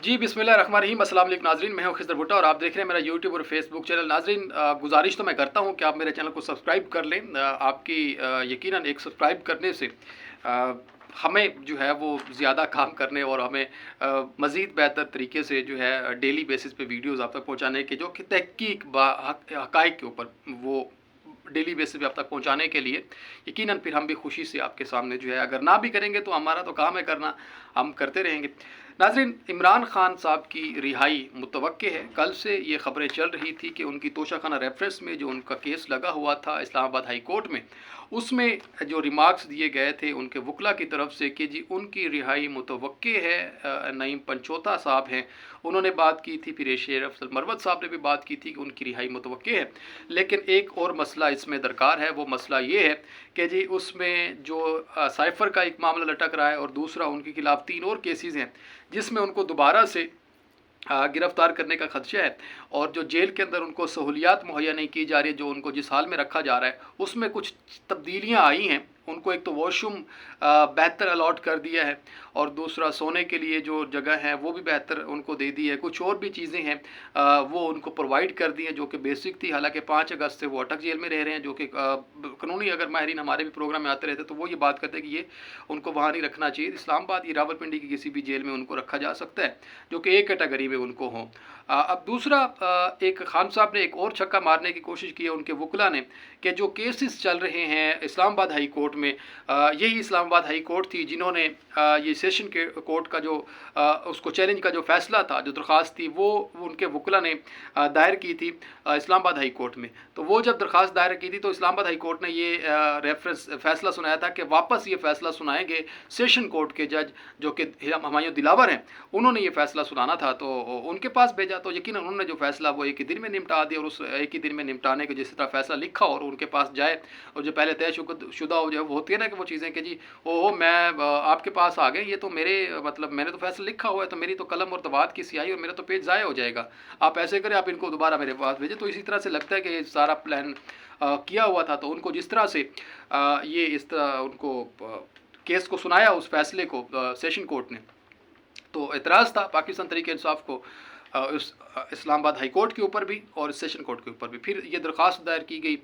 जी बिस्मिल्लाहिर्रहमानिर्रहीम। अस्सलाम वालेकुम नाज़रीन, मैं हूं खिज़र भुट्टा और आप देख रहे हैं मेरा यूट्यूब और फेसबुक चैनल। नाज़रीन, गुजारिश तो मैं करता हूं कि आप मेरे चैनल को सब्सक्राइब कर लें। आपकी यकीनन एक सब्सक्राइब करने से हमें जो है वो ज़्यादा काम करने और हमें मज़ीद बेहतर तरीके से जो है डेली बेसिस पे वीडियोज़ आप तक पहुँचाने के, जो कि तहकीक हक़ाइक़ के ऊपर वो डेली बेसिस पे आप तक पहुँचाने के लिए यकीनन फिर हम भी खुशी से आपके सामने जो है, अगर ना भी करेंगे तो हमारा तो काम है करना, हम करते रहेंगे। नाज़रीन, इमरान खान साहब की रिहाई मुतवक्के है। कल से ये ख़बरें चल रही थी कि उनकी तोशाखाना रेफरेंस में जो उनका केस लगा हुआ था इस्लामाबाद हाई कोर्ट में, उसमें जो रिमार्क्स दिए गए थे उनके वकला की तरफ से कि जी उनकी रिहाई मुतवक्के है। नईम पंचोता साहब हैं, उन्होंने बात की थी, फिर शेर अफजल मरवत साहब ने भी बात की थी कि उनकी रिहाई मुतवक्के है। लेकिन एक और मसला इसमें दरकार है, वो मसला ये है कि जी उसमें जो साइफ़र का एक मामला लटक रहा है और दूसरा उनके खिलाफ़ 3 और केसेस हैं जिसमें उनको दोबारा से गिरफ़्तार करने का खदशा है। और जो जेल के अंदर उनको सहूलियात मुहैया नहीं की जा रही, जो उनको जिस हाल में रखा जा रहा है उसमें कुछ तब्दीलियाँ आई हैं। उनको एक तो वॉशरूम बेहतर अलॉट कर दिया है और दूसरा सोने के लिए जो जगह है वो भी बेहतर उनको दे दी है। कुछ और भी चीज़ें हैं वो उनको प्रोवाइड कर दी हैं जो कि बेसिक थी। हालांकि 5 अगस्त से वो अटक जेल में रह रहे हैं, जो कि कानूनी अगर माहिरीन हमारे भी प्रोग्राम में आते रहते तो वो ये बात करते हैं कि ये उनको वहाँ नहीं रखना चाहिए। इस्लामाबाद या रावलपिंडी की किसी भी जेल में उनको रखा जा सकता है जो कि एक कैटेगरी में उनको हों। अब दूसरा, एक खान साहब ने एक और छक्का मारने की कोशिश की है उनके वकला ने कि जो केसेस चल रहे हैं इस्लामाबाद हाई कोर्ट में, यही इस्लामाबाद हाई कोर्ट थी जिन्होंने ये सेशन के कोर्ट का जो उसको चैलेंज का जो फ़ैसला था, जो दरख्वास्त थी, वो उनके वकला ने दायर की थी इस्लामाबाद हाई कोर्ट में। तो वो जब दरख्वास्त दायर की थी तो इस्लामाबाद हाई कोर्ट ने ये रेफरेंस फ़ैसला सुनाया था कि वापस ये फ़ैसला सुनाएंगे सेशन कोर्ट के जज जो कि हुमायूं दिलावर हैं, उन्होंने ये फ़ैसला सुनाना था। तो उनके पास भेजा तो यकीनन उन्होंने जो फ़ैसला वो एक ही दिन में निपटा दिया और उस एक ही दिन में निपटाने के जिस तरह फ़ैसला लिखा और उनके पास जाए और जो पहले तयशुदा हो जाए, वो होती है ना कि वो चीज़ें कि जी ओहो मैं आपके पास आ गए, ये तो मेरे मतलब मैंने तो फ़ैसला लिखा हुआ है, तो मेरी तो कलम और दवात की स्याही और मेरा तो पेज ज़ाया हो जाएगा, आप ऐसे करें, आप इनको दोबारा मेरे पास भेजें। तो इसी तरह से लगता है कि ये सारा प्लान किया हुआ था। तो उनको जिस तरह से ये इस तरह उनको केस को सुनाया उस फैसले को सेशन कोर्ट ने, तो एतराज़ था पाकिस्तान तहरीक इंसाफ को उस इस्लामाबाद हाई कोर्ट के ऊपर भी और सेशन कोर्ट के ऊपर भी। फिर ये दरख्वास्त दायर की गई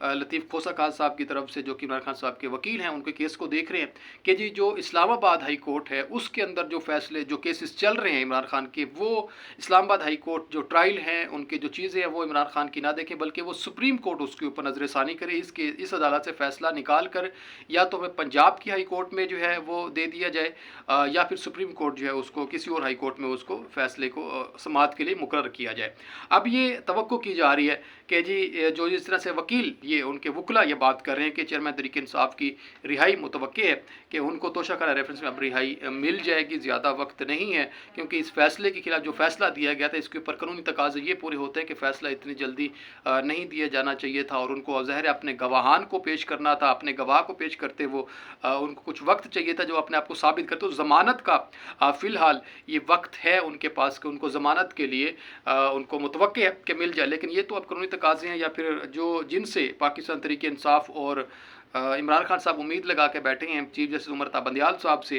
लतीफ़ खोसा खान साहब की तरफ से, जो कि इमरान खान साहब के वकील हैं, उनके केस को देख रहे हैं कि जी जो इस्लामाबाद हाई कोर्ट है उसके अंदर जो फैसले जो केसेस चल रहे हैं इमरान खान के, वो इस्लामाबाद हाई कोर्ट जो ट्रायल हैं उनके जो चीज़ें हैं वो इमरान खान की ना देखें, बल्कि वो सुप्रीम कोर्ट उसके ऊपर नज़र षानी करे। इस अदालत से फ़ैसला निकाल कर या तो हमें पंजाब की हाई कोर्ट में जो है वो दे दिया जाए या फिर सुप्रीम कोर्ट जो है उसको किसी और हाई कोर्ट में उसको फ़ैसले को समाअत के लिए मुकर्रर किया जाए। अब ये तवक्को की जा रही है कि जी जो जिस तरह से वकील ये उनके वकला ये बात कर रहे हैं कि चेयरमैन तहरीक इंसाफ की रिहाई मुतवक्के है कि उनको तोशाखाना रेफरेंस में अब रिहाई मिल जाएगी, ज़्यादा वक्त नहीं है, क्योंकि इस फैसले के खिलाफ जो फैसला दिया गया था इसके ऊपर कानूनी तकाज़े ये पूरे होते हैं कि फ़ैसला इतनी जल्दी नहीं दिया जाना चाहिए था और उनको ज़ाहिर है अपने गवाहान को पेश करना था। अपने गवाह को पेश करते वो उनको कुछ वक्त चाहिए था जो अपने आप को साबित करते। तो ज़मानत का फ़िलहाल ये वक्त है उनके पास कि उनको ज़मानत के लिए उनको मुतवक्के है कि मिल जाए। लेकिन ये तो अब कानूनी तकाज़े हैं या फिर जो जिनसे पाकिस्तान तहरीक इंसाफ और इमरान खान साहब उम्मीद लगा के बैठे हैं चीफ जस्टिस उमर ता बंदियाल साहब से,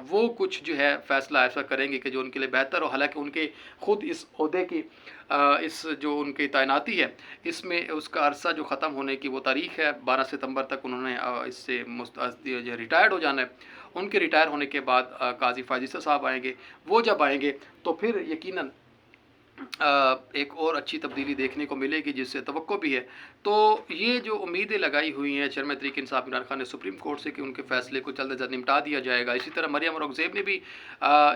वो कुछ जो है फ़ैसला ऐसा करेंगे कि जो उनके लिए बेहतर हो। हालांकि उनके ख़ुद इस ओहदे की इस जो उनकी तैनाती है इसमें उसका अरसा जो ख़त्म होने की वो तारीख़ है 12 सितंबर तक उन्होंने इससे रिटायर्ड हो जाना है। उनके रिटायर होने के बाद काजी फाजिसा साहब आएंगे, वो जब आएंगे तो फिर यकीनन एक और अच्छी तब्दीली देखने को मिलेगी जिससे तवक्को भी है। तो ये जो उम्मीदें लगाई हुई हैं चेयरमैन तहरीक इंसाफ इमरान खान ने सुप्रीम कोर्ट से कि उनके फ़ैसले को जल्द से जल्द निपटा दिया जाएगा। इसी तरह मरियम औरंगज़ेब ने भी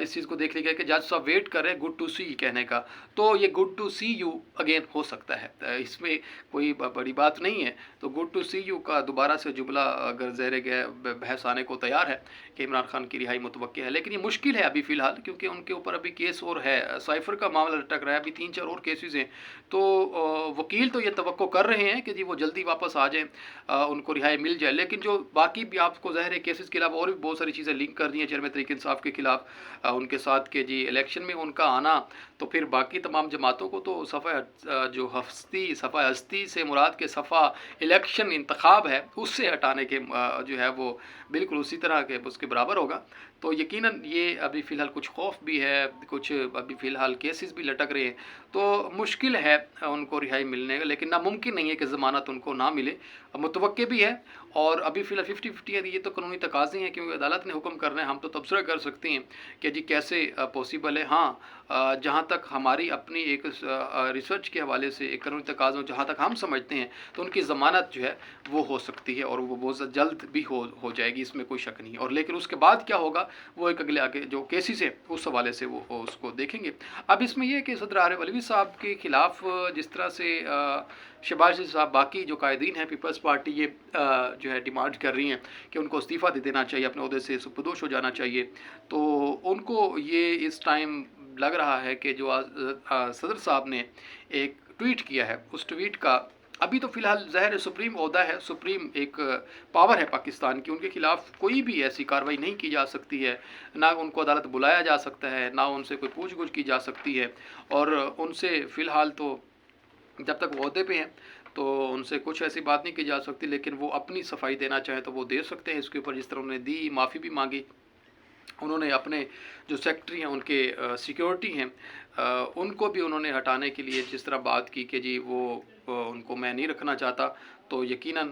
इस चीज़ को देख लिया कि जज साहब वेट कर रहे हैं गुड टू सी कहने का, तो ये good to see you again हो सकता है, इसमें कोई बड़ी बात नहीं है। तो गुड टू सी यू का दोबारा से जुमला अगर ज़ेर बहस आने को तैयार है कि इमरान खान की रिहाई मुतवक्के है, लेकिन ये मुश्किल है अभी फ़िलहाल क्योंकि उनके ऊपर अभी केस और है, साइफ़र का मामला लटक रहा है, अभी 3-4 और केसेस हैं। तो वकील तो ये तवक्को कर रहे हैं कि जी वो जल्दी वापस आ जाएं, उनको रिहाई मिल जाए। लेकिन जो बाकी भी आपको ज़ाहिर है केसेस के अलावा और भी बहुत सारी चीज़ें लिंक कर दी हैं चेयरमैन तहरीक इंसाफ के खिलाफ उनके साथ के जी इलेक्शन में उनका आना, तो फिर बाकी तमाम जमातों को तो सफ़ा हस्ती से मुराद के सफ़ा इलेक्शन इंतखाब है उससे हटाने के जो है वो बिल्कुल उसी तरह के उसके बराबर होगा। तो यकीनन ये अभी फ़िलहाल कुछ खौफ भी है, कुछ अभी फ़िलहाल केसेस भी लटक रहे हैं, तो मुश्किल है उनको रिहाई मिलने का, लेकिन नामुमकिन नहीं है कि ज़मानत उनको ना मिले। मुतवक्के भी है और अभी फ़िलहाल 50-50 है, ये तो कानूनी तकाज़े हैं क्योंकि अदालत ने हुक्म करना है, हम तो तबसरा कर सकते हैं कि जी कैसे पॉसिबल है। हाँ, जहाँ तक हमारी अपनी एक रिसर्च के हवाले से एक कानूनी तकाज़ों जहाँ तक हम समझते हैं, तो उनकी ज़मानत जो है वो हो सकती है और वो बहुत जल्द भी हो जाएगी, इसमें कोई शक नहीं है। और लेकिन उसके बाद क्या होगा वो एक अगले आगे जो केसेस है उस हवाले से वो उसको देखेंगे। अब इसमें यह है कि सदर आरिफ अलवी साहब के खिलाफ जिस तरह से शहबाज शरीफ साहब बाकी जो कायदीन हैं पीपल्स पार्टी ये जो है डिमांड कर रही हैं कि उनको इस्तीफ़ा दे देना चाहिए, अपने ओहदे से सुपुर्दोश हो जाना चाहिए, तो उनको ये इस टाइम लग रहा है कि जो सदर साहब ने एक ट्वीट किया है उस ट्वीट का अभी तो फ़िलहाल ज़ाहिर सुप्रीम ओहदा है, सुप्रीम एक पावर है पाकिस्तान की, उनके खिलाफ कोई भी ऐसी कार्रवाई नहीं की जा सकती है, ना उनको अदालत बुलाया जा सकता है, ना उनसे कोई पूछ गुछ की जा सकती है। और उनसे फ़िलहाल तो जब तक वो ओहदे पे हैं तो उनसे कुछ ऐसी बात नहीं की जा सकती, लेकिन वो अपनी सफाई देना चाहें तो वो दे सकते हैं इसके ऊपर, जिस तरह उन्होंने दी, माफ़ी भी मांगी। उन्होंने अपने जो सेक्रेटरी हैं उनके सिक्योरिटी हैं उनको भी उन्होंने हटाने के लिए जिस तरह बात की कि जी वो उनको मैं नहीं रखना चाहता, तो यकीनन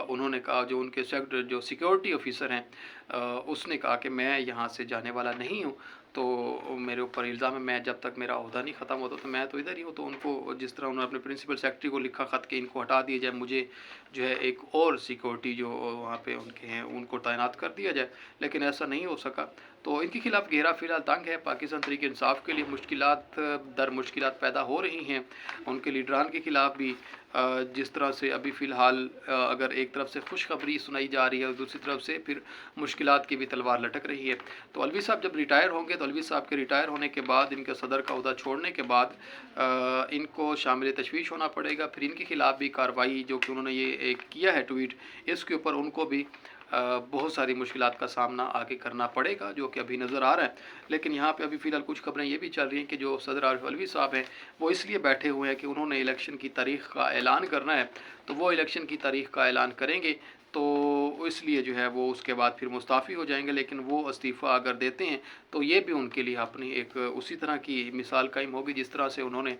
उन्होंने कहा जो उनके जो सिक्योरिटी ऑफिसर हैं उसने कहा कि मैं यहाँ से जाने वाला नहीं हूँ, तो मेरे ऊपर इल्ज़ाम है, मैं जब तक मेरा ओहदा नहीं ख़त्म होता तो मैं तो इधर ही हूँ। तो उनको जिस तरह उन्होंने अपने प्रिंसिपल सेक्रेटरी को लिखा ख़त कि इनको हटा दिया जाए, मुझे जो है एक और सिक्योरिटी जो वहाँ पे उनके हैं उनको तैनात कर दिया जाए, लेकिन ऐसा नहीं हो सका। तो इनके खिलाफ घेरा फ़िलहाल तंग है। पाकिस्तान तहरीक इंसाफ के लिए मुश्किलात दर मुश्किलात पैदा हो रही हैं, उनके लीडरान के खिलाफ भी जिस तरह से अभी फ़िलहाल अगर एक तरफ से खुशखबरी सुनाई जा रही है और दूसरी तरफ से फिर मुश्किलात की भी तलवार लटक रही है। तो अलवी साहब जब रिटायर होंगे तो अलवी साहब के रिटायर होने के बाद इनका सदर का ओहदा छोड़ने के बाद इनको शामिल तशवीश होना पड़ेगा। फिर इनके खिलाफ भी कार्रवाई जो कि उन्होंने ये एक किया है ट्वीट, इसके ऊपर उनको भी बहुत सारी मुश्किलात का सामना आगे करना पड़ेगा जो कि अभी नज़र आ रहा है। लेकिन यहाँ पे अभी फ़िलहाल कुछ खबरें ये भी चल रही हैं कि जो सदर आरिफ अलवी साहब हैं वो इसलिए बैठे हुए हैं कि उन्होंने इलेक्शन की तारीख़ का ऐलान करना है, तो वो इलेक्शन की तारीख़ का ऐलान करेंगे तो इसलिए जो है वो उसके बाद फिर मुस्ताफ़ी हो जाएंगे। लेकिन वो इस्तीफ़ा अगर देते हैं तो ये भी उनके लिए अपनी एक उसी तरह की मिसाल कायम होगी जिस तरह से उन्होंने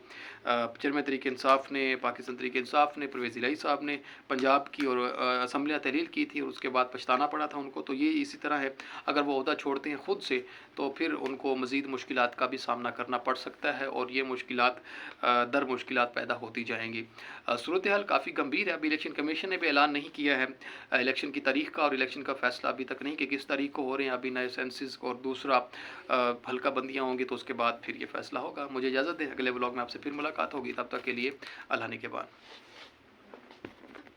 चेयरमैन तहरीक इंसाफ ने, पाकिस्तान तहरीक इंसाफ ने, परवेज़ इलाही साहब ने पंजाब की और असम्बलियाँ तहलील की थी और उसके बाद पछताना पड़ा था उनको। तो ये इसी तरह है, अगर वो ओहदा छोड़ते हैं ख़ुद से तो फिर उनको मज़ीद मुश्किलात का भी सामना करना पड़ सकता है और ये मुश्किलात दर मुश्किलात पैदा होती जाएंगी। सूरत हाल काफ़ी गंभीर है। अभी इलेक्शन कमीशन ने भी ऐलान नहीं किया है इलेक्शन की तारीख़ का और इलेक्शन का फ़ैसला अभी तक नहीं कि किस तारीख़ को हो रहे हैं। अभी नए सेंसिस और दूसरा हल्का बंदियाँ होंगी तो उसके बाद फिर ये फ़ैसला होगा। मुझे इजाज़त दें, अगले व्लॉग में आपसे फिर मुलाकात होगी, तब तक के लिए अल्लाह ने के बाद।